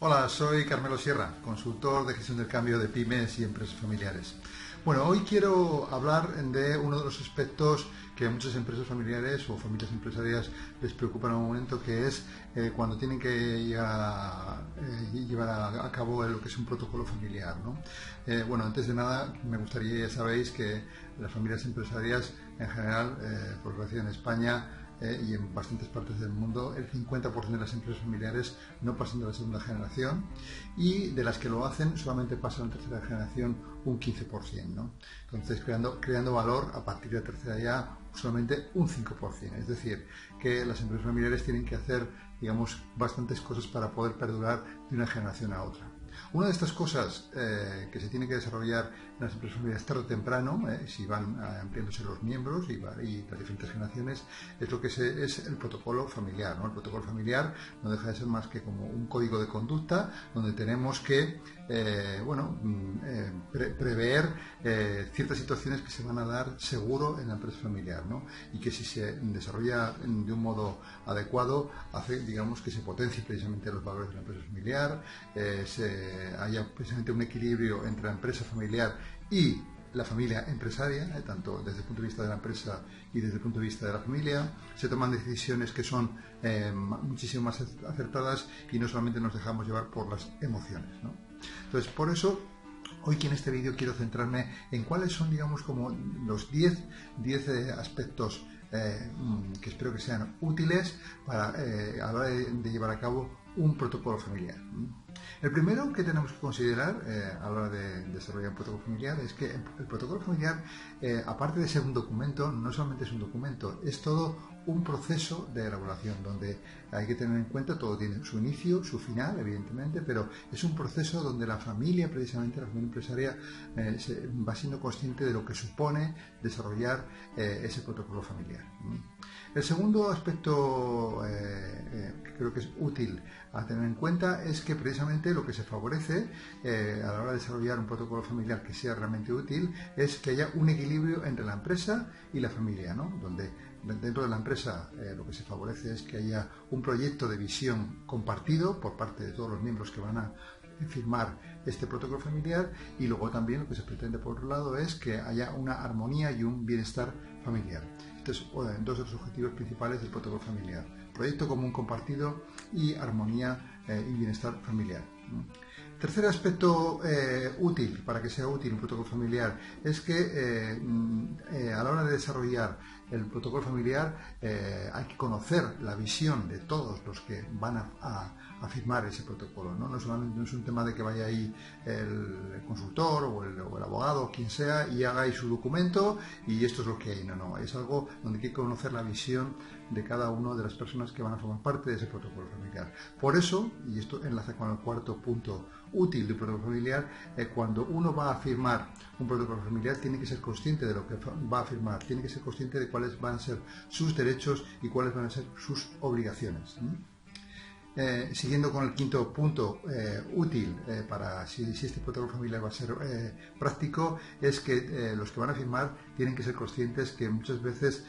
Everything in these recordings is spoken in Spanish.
Hola, soy Carmelo Sierra, consultor de gestión del cambio de pymes y empresas familiares. Bueno, hoy quiero hablar de uno de los aspectos que a muchas empresas familiares o familias empresariales les preocupan en un momento, que es cuando tienen que llevar a cabo lo que es un protocolo familiar, ¿no? Bueno, antes de nada, me gustaría, ya sabéis, que las familias empresariales en general, por desgracia en España, y en bastantes partes del mundo, el 50% de las empresas familiares no pasan de la segunda generación, y de las que lo hacen solamente pasan a la tercera generación un 15%, ¿no? Entonces, creando valor a partir de la tercera ya solamente un 5%. Es decir, que las empresas familiares tienen que hacer, digamos, bastantes cosas para poder perdurar de una generación a otra. Una de estas cosas que se tiene que desarrollar en las empresas familiares tarde o temprano, si van ampliándose los miembros y las diferentes generaciones, es lo que es el protocolo familiar, ¿no? El protocolo familiar no deja de ser más que como un código de conducta donde tenemos que prever ciertas situaciones que se van a dar seguro en la empresa familiar, ¿no? Y que si se desarrolla de un modo adecuado, hace, digamos, que se potencie precisamente los valores de la empresa familiar, haya precisamente un equilibrio entre la empresa familiar y la familia empresaria, tanto desde el punto de vista de la empresa y desde el punto de vista de la familia. Se toman decisiones que son muchísimo más acertadas y no solamente nos dejamos llevar por las emociones, ¿no? Entonces, por eso, hoy en este vídeo quiero centrarme en cuáles son, digamos, como los 10 aspectos que espero que sean útiles a la hora de llevar a cabo un protocolo familiar. El primero que tenemos que considerar a la hora de desarrollar un protocolo familiar es que el protocolo familiar, aparte de ser un documento, no solamente es un documento, es todo un proceso de elaboración donde hay que tener en cuenta, todo tiene su inicio, su final, evidentemente, pero es un proceso donde la familia, precisamente la familia empresaria, va siendo consciente de lo que supone desarrollar ese protocolo familiar. El segundo aspecto que creo que es útil a tener en cuenta es que precisamente lo que se favorece a la hora de desarrollar un protocolo familiar que sea realmente útil es que haya un equilibrio entre la empresa y la familia, ¿no? Donde dentro de la empresa lo que se favorece es que haya un proyecto de visión compartido por parte de todos los miembros que van a firmar este protocolo familiar, y luego también lo que se pretende por otro lado es que haya una armonía y un bienestar familiar. Estos son dos de los objetivos principales del protocolo familiar: proyecto común compartido y armonía y bienestar familiar. Tercer aspecto útil, para que sea útil un protocolo familiar, es que a la hora de desarrollar el protocolo familiar hay que conocer la visión de todos los que van a firmar ese protocolo, ¿no? No es un tema de que vaya ahí el consultor o el abogado o quien sea y haga ahí su documento y esto es lo que hay. No, es algo donde hay que conocer la visión de cada una de las personas que van a formar parte de ese protocolo familiar. Por eso, y esto enlaza con el cuarto punto útil del protocolo familiar, cuando uno va a firmar un protocolo familiar tiene que ser consciente de lo que va a firmar, tiene que ser consciente de cuáles van a ser sus derechos y cuáles van a ser sus obligaciones. Siguiendo con el quinto punto útil para si este protocolo familiar va a ser práctico, es que los que van a firmar tienen que ser conscientes que muchas veces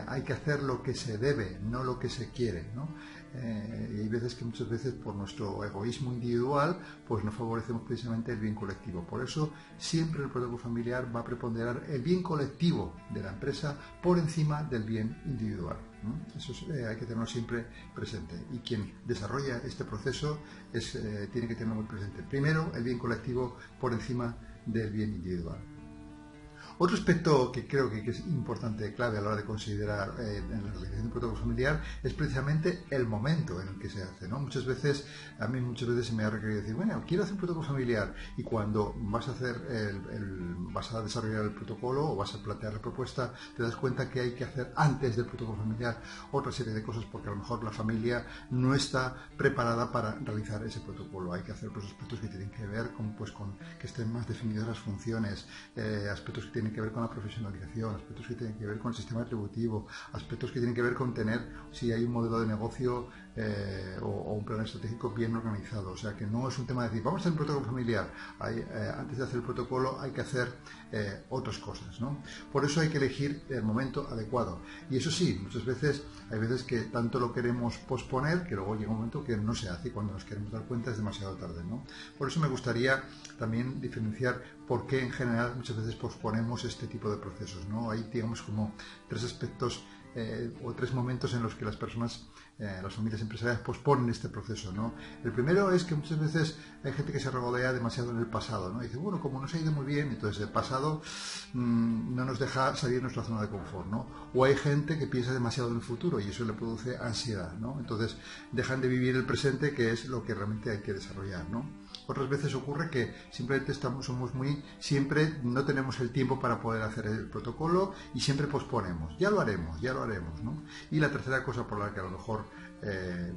hay que hacer lo que se debe, no lo que se quiere, ¿no? Y hay veces que muchas veces por nuestro egoísmo individual pues no favorecemos precisamente el bien colectivo. Por eso siempre el protocolo familiar va a preponderar el bien colectivo de la empresa por encima del bien individual. Eso hay que tenerlo siempre presente, y quien desarrolla este proceso tiene que tenerlo muy presente. Primero, el bien colectivo por encima del bien individual. Otro aspecto que creo que es importante, clave a la hora de considerar en la realización de un protocolo familiar, es precisamente el momento en el que se hace, ¿no? A mí muchas veces se me ha requerido decir, bueno, quiero hacer un protocolo familiar, y cuando vas a desarrollar el protocolo o vas a plantear la propuesta, te das cuenta que hay que hacer antes del protocolo familiar otra serie de cosas, porque a lo mejor la familia no está preparada para realizar ese protocolo. Hay que hacer otros aspectos que tienen que ver con que estén más definidas las funciones, aspectos que tienen tienen que ver con la profesionalización, aspectos que tienen que ver con el sistema retributivo, aspectos que tienen que ver con tener, si hay un modelo de negocio o un plan estratégico bien organizado. O sea, que no es un tema de decir, vamos a hacer un protocolo familiar. Antes de hacer el protocolo hay que hacer otras cosas, ¿no? Por eso hay que elegir el momento adecuado. Y eso sí, muchas veces, hay veces que tanto lo queremos posponer que luego llega un momento que no se hace y cuando nos queremos dar cuenta es demasiado tarde, ¿no? Por eso me gustaría también diferenciar por qué en general muchas veces posponemos este tipo de procesos, ¿no? Hay, digamos, como tres aspectos o tres momentos en los que las personas, las familias empresariales posponen este proceso, ¿no? El primero es que muchas veces hay gente que se regodea demasiado en el pasado, ¿no? Y dice, bueno, como nos ha ido muy bien, entonces el pasado no nos deja salir de nuestra zona de confort, ¿no? O hay gente que piensa demasiado en el futuro y eso le produce ansiedad, ¿no? Entonces dejan de vivir el presente, que es lo que realmente hay que desarrollar, ¿no? Otras veces ocurre que simplemente siempre no tenemos el tiempo para poder hacer el protocolo y siempre posponemos. Ya lo haremos, ¿no? Y la tercera cosa por la que a lo mejor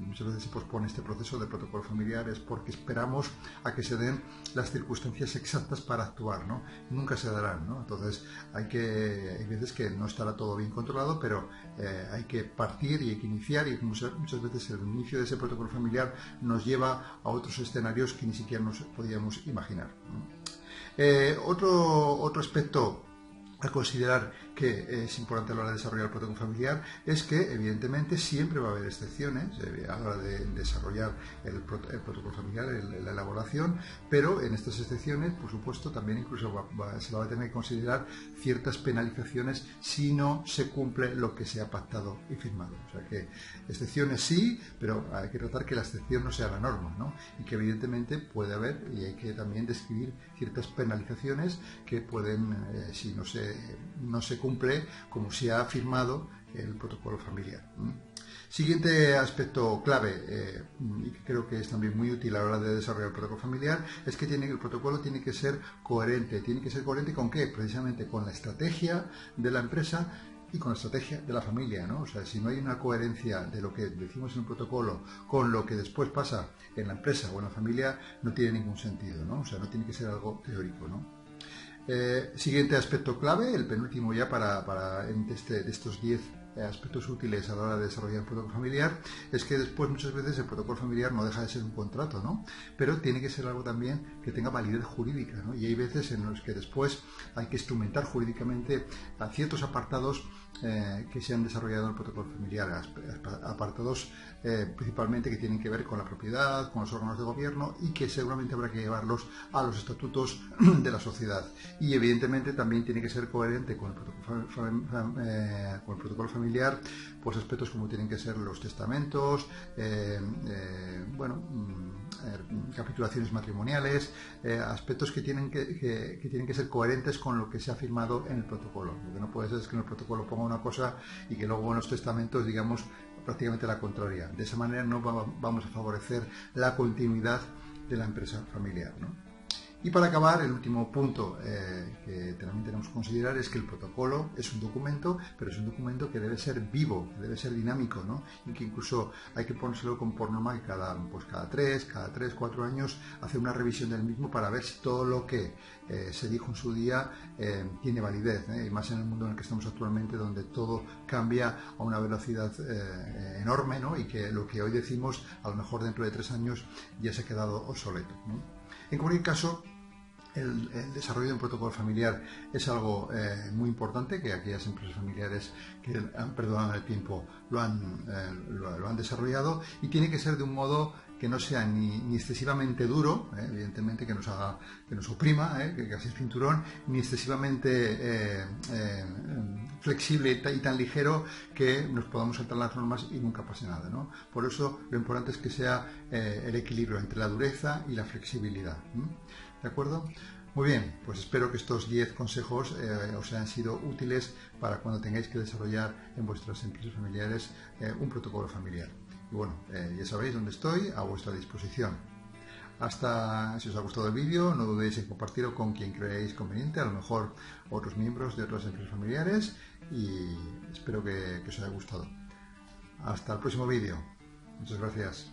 muchas veces se pospone este proceso de protocolo familiar es porque esperamos a que se den las circunstancias exactas para actuar, ¿no? Nunca se darán, ¿no? Entonces hay veces que no estará todo bien controlado, pero hay que partir y hay que iniciar, y muchas veces el inicio de ese protocolo familiar nos lleva a otros escenarios que ni siquiera nos podíamos imaginar, ¿no? Otro aspecto a considerar que es importante a la hora de desarrollar el protocolo familiar es que evidentemente siempre va a haber excepciones a la hora de desarrollar el protocolo familiar, la elaboración, pero en estas excepciones, por supuesto, también incluso se va a tener que considerar ciertas penalizaciones si no se cumple lo que se ha pactado y firmado. O sea que excepciones sí, pero hay que tratar que la excepción no sea la norma, ¿no? Y que evidentemente puede haber, y hay que también describir ciertas penalizaciones que pueden, si no se cumple como se ha firmado el protocolo familiar. Siguiente aspecto clave, y que creo que es también muy útil a la hora de desarrollar el protocolo familiar, es que el protocolo tiene que ser coherente. ¿Tiene que ser coherente con qué? Precisamente con la estrategia de la empresa y con la estrategia de la familia, ¿no? O sea, si no hay una coherencia de lo que decimos en el protocolo con lo que después pasa en la empresa o en la familia, no tiene ningún sentido, ¿no? O sea, no tiene que ser algo teórico, ¿no? Siguiente aspecto clave, el penúltimo ya de estos 10 aspectos útiles a la hora de desarrollar el protocolo familiar, es que después muchas veces el protocolo familiar no deja de ser un contrato, ¿no? Pero tiene que ser algo también que tenga validez jurídica, ¿no? Y hay veces en los que después hay que instrumentar jurídicamente a ciertos apartados que se han desarrollado en el protocolo familiar, apartados principalmente que tienen que ver con la propiedad, con los órganos de gobierno y que seguramente habrá que llevarlos a los estatutos de la sociedad. Y evidentemente también tiene que ser coherente con el protocolo familiar, pues aspectos como tienen que ser los testamentos, capitulaciones matrimoniales, aspectos que tienen que ser coherentes con lo que se ha firmado en el protocolo. Lo que no puede ser es que en el protocolo ponga una cosa y que luego en los testamentos digamos prácticamente la contraria. De esa manera no vamos a favorecer la continuidad de la empresa familiar, ¿no? Y para acabar, el último punto que también tenemos que considerar es que el protocolo es un documento, pero es un documento que debe ser vivo, que debe ser dinámico, ¿no? Y que incluso hay que ponérselo por norma que cada 3, 4 años hacer una revisión del mismo para ver si todo lo que se dijo en su día tiene validez, y más en el mundo en el que estamos actualmente, donde todo cambia a una velocidad enorme, ¿no? Y que lo que hoy decimos a lo mejor dentro de 3 años ya se ha quedado obsoleto, ¿no? En cualquier caso, el desarrollo de un protocolo familiar es algo muy importante, que aquellas empresas familiares que han perdonado el tiempo lo han desarrollado, y tiene que ser de un modo que no sea ni excesivamente duro, evidentemente que nos oprima, que casi el cinturón, ni excesivamente flexible y tan ligero que nos podamos saltar las normas y nunca pase nada, ¿no? Por eso lo importante es que sea el equilibrio entre la dureza y la flexibilidad, ¿de acuerdo? Muy bien, pues espero que estos 10 consejos os hayan sido útiles para cuando tengáis que desarrollar en vuestras empresas familiares un protocolo familiar. Y bueno, ya sabéis dónde estoy, a vuestra disposición. Si os ha gustado el vídeo, no dudéis en compartirlo con quien creáis conveniente, a lo mejor otros miembros de otras empresas familiares, y espero que os haya gustado. Hasta el próximo vídeo. Muchas gracias.